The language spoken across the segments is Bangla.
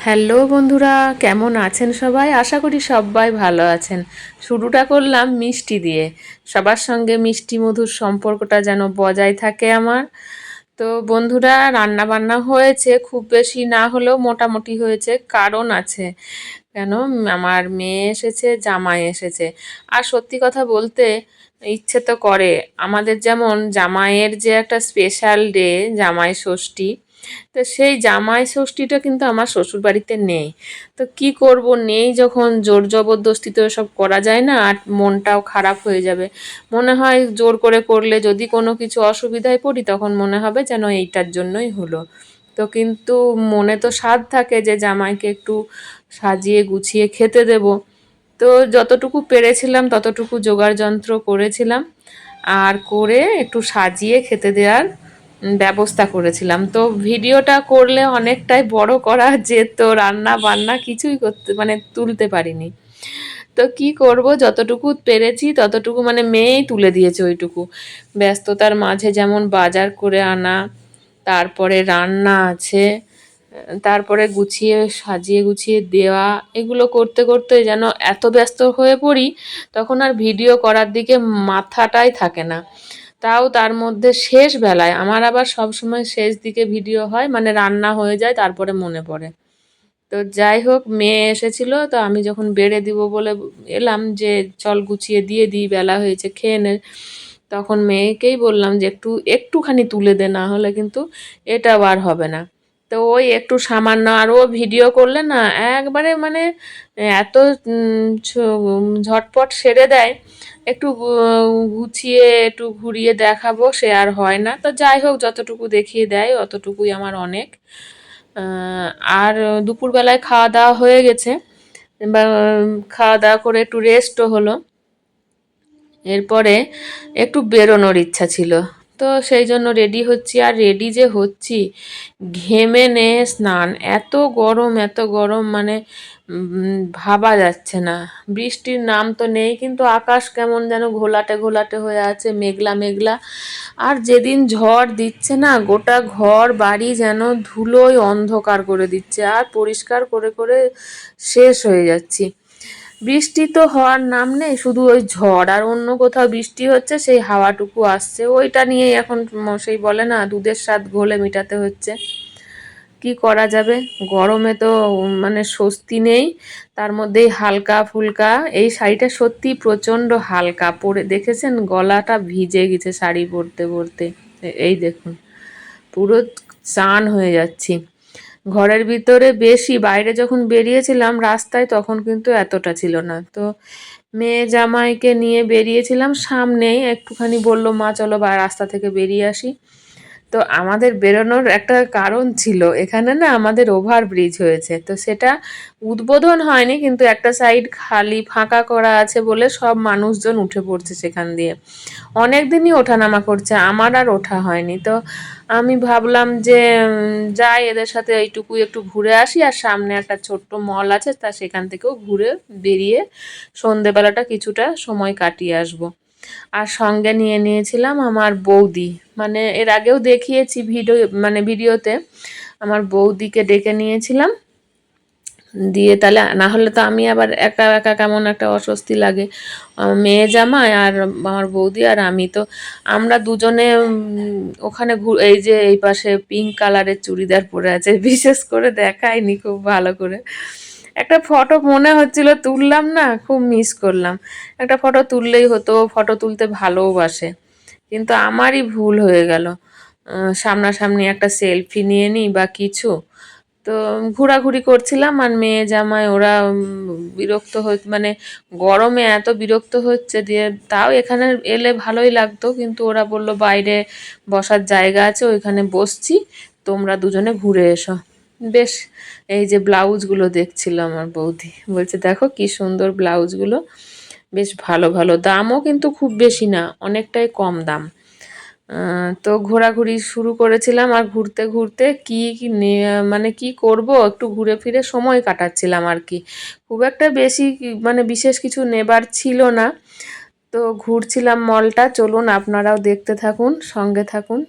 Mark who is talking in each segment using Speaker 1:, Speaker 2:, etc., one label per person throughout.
Speaker 1: হ্যালো বন্ধুরা, কেমন আছেন সবাই? আশা করি সবাই ভালো আছেন। শুরুটা করলাম মিষ্টি দিয়ে। সবার সঙ্গে মিষ্টি মধুর সম্পর্কটা যেন বজায় থাকে আমার। তো বন্ধুরা, রান্না বান্না হয়েছে, খুব বেশি না হলেও মোটামুটি হয়েছে, কারণ আছে। কেন? আমার মেয়ে এসেছে, জামাই এসেছে। আর সত্যি কথা বলতে ইচ্ছে তো করে। আমাদের যেমন জামাইয়ের যে একটা স্পেশাল ডে, জামাই ষষ্ঠী, তো সেই জামাই ষষ্ঠীটা কিন্তু আমার শ্বশুরবাড়িতে নেই। তো কি করব, নেই যখন জোর জবরদস্তি তো এসব করা যায় না, আর মনটাও খারাপ হয়ে যাবে। মনে হয় জোর করে করলে যদি কোনো কিছু অসুবিধায় পড়ি তখন মনে হবে যেন এইটার জন্যই হলো। তো কিন্তু মনে তো স্বাদ থাকে যে জামাইকে একটু সাজিয়ে গুছিয়ে খেতে দেব। তো যতটুকু পেরেছিলাম ততটুকু জোগাড় যন্ত্র করেছিলাম, আর করে একটু সাজিয়ে খেতে দেওয়ার ব্যবস্থা করেছিলাম। তো ভিডিওটা করলে অনেকটাই বড় করা যেত, রান্না বান্না কিছুই করতে মানে তুলতে পারিনি। তো কি করব, যতটুকু পেরেছি ততটুকু, মানে মেয়েই তুলে দিয়েছে ওইটুকু। ব্যস্ততার মাঝে যেমন বাজার করে আনা, তারপরে রান্না আছে, তারপরে গুছিয়ে সাজিয়ে গুছিয়ে দেওয়া, এগুলো করতে করতে যেন এত ব্যস্ত হয়ে পড়ি তখন আর ভিডিও করার দিকে মাথাটাই থাকে না। তাও তার মধ্যে শেষ বেলায় আমার আবার সবসময় শেষ দিকে ভিডিও হয়, মানে রান্না হয়ে যায় তারপরে মনে পড়ে। তো যাই হোক, মেয়ে এসেছিল, তো আমি যখন বেড়ে দিব বলে এলাম যে চল গুছিয়ে দিয়ে দিই, বেলা হয়েছে খেয়ে নে, তখন মেয়েকেই বললাম যে একটুখানি তুলে দে, না হলে কিন্তু এটা আর হবে না। তো ওই একটু সামান্য, আর ও ভিডিও করলে না একবারে মানে এত ঝটপট সেরে দেয়। একটু গুছিয়ে একটু ঘুরিয়ে দেখাবো, সে আর হয় না। তো যাই হোক, যতটুকু দেখিয়ে দেয় অতটুকুই আমার অনেক। আর দুপুরবেলায় খাওয়া দাওয়া হয়ে গেছে, বা খাওয়া দাওয়া করে একটু রেস্টও হলো। এরপরে একটু বেরোনোর ইচ্ছা ছিল, তো সেই জন্য রেডি হচ্ছি। আর রেডি যে হচ্ছি, ঘেমে নে স্নান, এত গরম এত গরম, মানে ভাবা যাচ্ছে না। বৃষ্টির নাম তো নেই, কিন্তু আকাশ কেমন যেন ঘোলাটে ঘোলাটে হয়ে আছে, মেঘলা মেঘলা। আর যেদিন ঝড় দিচ্ছে না, গোটা ঘর বাড়ি যেন ধুলোয় অন্ধকার করে দিচ্ছে, আর পরিষ্কার করে করে শেষ হয়ে যাচ্ছি। বৃষ্টি তো হওয়ার নাম নেই, শুধু ওই ঝড়, আর অন্য কোথাও বৃষ্টি হচ্ছে সেই হাওয়াটুকু আসছে, ওইটা নিয়েই এখন সেই বলে না দুধের স্বাদ ঘোলে মেটাতে হচ্ছে। কি করা যাবে, গরমে তো মানে স্বস্তি নেই। তার মধ্যেই হালকা ফুলকা এই শাড়িটা সত্যি প্রচণ্ড হালকা, পরে দেখেছেন গলাটা ভিজে গেছে শাড়ি পরতে পরতে। এই দেখুন, পুরো চান হয়ে যাচ্ছি। ঘরের ভিতরে বেশি, বাইরে যখন বেরিয়েছিলাম রাস্তায় তখন কিন্তু এতটা ছিল না। তো মেয়ে জামাইকে নিয়ে বেরিয়েছিলাম, সামনেই একটুখানি বলল মা চলো বা রাস্তা থেকে বেরিয়ে আসি। তো আমাদের বেরোনোর একটা কারণ ছিল, এখানে না আমাদের ওভারব্রিজ হয়েছে, তো সেটা উদ্বোধন হয়নি, কিন্তু একটা সাইড খালি ফাঁকা করা আছে বলে সব মানুষজন উঠে পড়ছে সেখান দিয়ে। অনেক দিনই ওঠানামা করছে, আমার আর ওঠা হয়নি। তো আমি ভাবলাম যে যাই এদের সাথে এইটুকু একটু ঘুরে আসি, আর সামনে একটা ছোট্ট মল আছে, তা সেখান থেকেও ঘুরে বেরিয়ে সন্ধেবেলাটা কিছুটা সময় কাটিয়ে আসবো। আর সঙ্গে নিয়ে নিয়েছিলাম আমার বৌদি, মানে এর আগেও দেখিয়েছি ভিডিওতে আমার বৌদিকে ডেকে নিয়েছিলাম। দিয়ে তাহলে না হলে তো আমি আবার একা একা কেমন একটা অস্বস্তি লাগে। মেয়ে জামাই আর আমার বৌদি আর আমি, তো আমরা দুজনে ওখানে এই যে এই পাশে পিঙ্ক কালারের চুড়িদার পরে আছে, বিশেষ করে দেখায়নি খুব ভালো করে। একটা ফটো মনে হচ্ছিল তুললাম না, খুব মিস করলাম। একটা ফটো তুললেই হতো, ফটো তুলতে ভালোবাসে, কিন্তু আমারই ভুল হয়ে গেল। সামনাসামনি একটা সেলফি নিয়ে নিই বা কিছু। তো ঘোরাঘুরি করছিলাম, আর মেয়ে জামাই ওরা বিরক্ত মানে গরমে এত বিরক্ত হচ্ছে, দিয়ে তাও এখানে এলে ভালোই লাগতো, কিন্তু ওরা বলল বাইরে বসার জায়গা আছে ওইখানে বসছি, তোমরা দুজনে ঘুরে এসো। বেশ, এই যে ব্লাউজগুলো দেখছিল আমার বৌদি, বলছে দেখো কি সুন্দর ব্লাউজগুলো, বেশ ভালো ভালো, দামও কিন্তু খুব বেশি না, অনেকটাই কম দাম। তো ঘোরাঘুরি শুরু করেছিলাম, আর ঘুরতে ঘুরতে মানে কি করব, একটু ঘুরে ফিরে সময় কাটাচ্ছিলাম আর কি। খুব একটা বেশি মানে বিশেষ কিছু নেবার ছিল না। তো ঘুরছিলাম মলটা, চলুন আপনারাও দেখতে থাকুন, সঙ্গে থাকুন।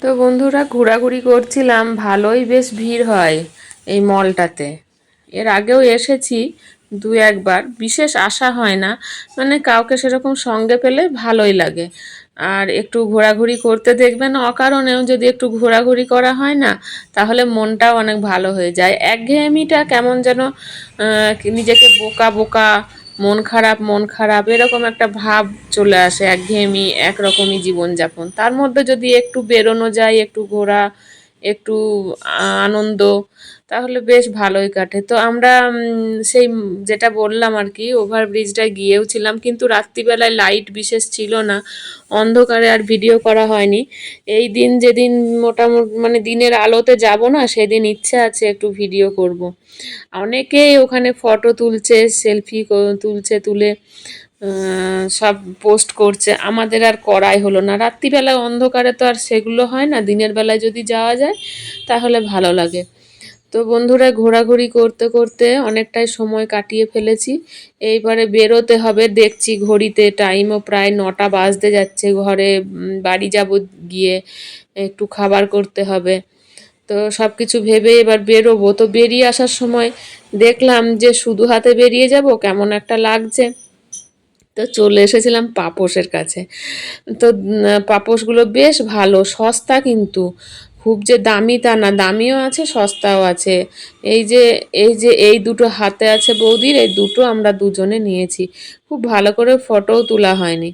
Speaker 1: তো বন্ধুরা ঘোরাঘুরি করছিলাম, ভালোই বেশ ভিড় হয় এই মলটাতে। এর আগেও এসেছি দু একবার, বিশেষ আসা হয় না, মানে কাউকে সেরকম সঙ্গে পেলে ভালোই লাগে। আর একটু ঘোরাঘুরি করতে দেখবেন, অকারণেও যদি একটু ঘোরাঘুরি করা হয় না, তাহলে মনটাও অনেক ভালো হয়ে যায়। একঘেয়েমিটা কেমন যেন নিজেকে বোকা বোকা, মন খারাপ মন খারাপ এরকম একটা ভাব চলে আসে। একঘেয়েমি একরকমই জীবনযাপন, তার মধ্যে যদি একটু বেরোনো যায়, একটু ঘোরা, একটু আনন্দ, তাহলে বেশ ভালোই কাটে। তো আমরা সেই যেটা বললাম আর কি, ওভারব্রিজটায় গিয়েও ছিলাম, কিন্তু রাত্রিবেলায় লাইট বিশেষ ছিল না, অন্ধকারে আর ভিডিও করা হয়নি। এই দিন যেদিন মোটামুটি মানে দিনের আলোতে যাব না, সেদিন ইচ্ছে আছে একটু ভিডিও করব। অনেকেই ওখানে ফটো তুলছে, সেলফি তুলছে, তুলে সব পোস্ট করছে। আমাদের আর করাই হলো না, রাত্রিবেলায় অন্ধকারে তো আর সেগুলো হয় না, দিনের বেলায় যদি যাওয়া যায় তাহলে ভালো লাগে। তো বন্ধুরা ঘোরাঘুরি করতে করতে অনেকটাই সময় কাটিয়ে ফেলেছি, এইবারে বেরোতে হবে। দেখছি ঘড়িতে টাইমও প্রায় 9টা বাজতে যাচ্ছে, ঘরে বাড়ি যাব, গিয়ে একটু খাবার করতে হবে। তো সব কিছু ভেবে এবার বেরোবো। তো বেরিয়ে আসার সময় দেখলাম যে শুধু হাতে বেরিয়ে যাব, কেমন একটা লাগছে। তো চলে এসেছিলাম পাপোশের কাছে। তো পাপোশগুলো বেশ ভালো, সস্তা, কিন্তু খুব যে দামি তা না, দামিও আছে সস্তাও আছে। এই দুটো হাতে আছে বৌদির, এই দুটো আমরা দুজনে নিয়েছি। খুব ভালো করে ফটোও তোলা হয়নি,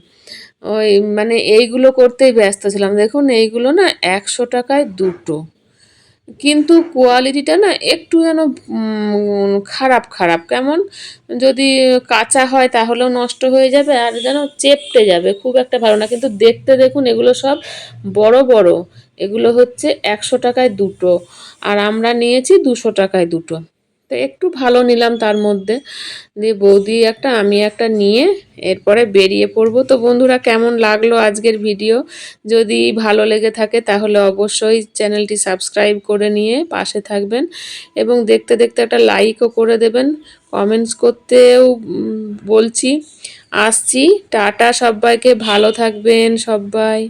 Speaker 1: ওই মানে এইগুলো করতেই ব্যস্ত ছিলাম। দেখুন এইগুলো না 100 টাকায় দুটো, কিন্তু কোয়ালিটিটা না একটু যেন খারাপ খারাপ, কেমন যদি কাঁচা হয় তাহলেও নষ্ট হয়ে যাবে, আর যেন চেপটে যাবে, খুব একটা ভালো না। কিন্তু দেখতে দেখুন এগুলো সব বড় বড়, এগুলো হচ্ছে 100 টাকায় দুটো, আর আমরা নিয়েছি 200 টাকায় দুটো। তো একটু ভালো নিলাম তার মধ্যে, দিয়ে বৌদি একটা আমি একটা নিয়ে এরপরে বেরিয়ে পড়বো। তো বন্ধুরা কেমন লাগলো আজকের ভিডিও? যদি ভালো লেগে থাকে তাহলে অবশ্যই চ্যানেলটি সাবস্ক্রাইব করে নিয়ে পাশে থাকবেন, এবং দেখতে দেখতে একটা লাইকও করে দেবেন। কমেন্টস করতেও বলছি। আসছি, টাটা সবাইকে, ভালো থাকবেন সবাই।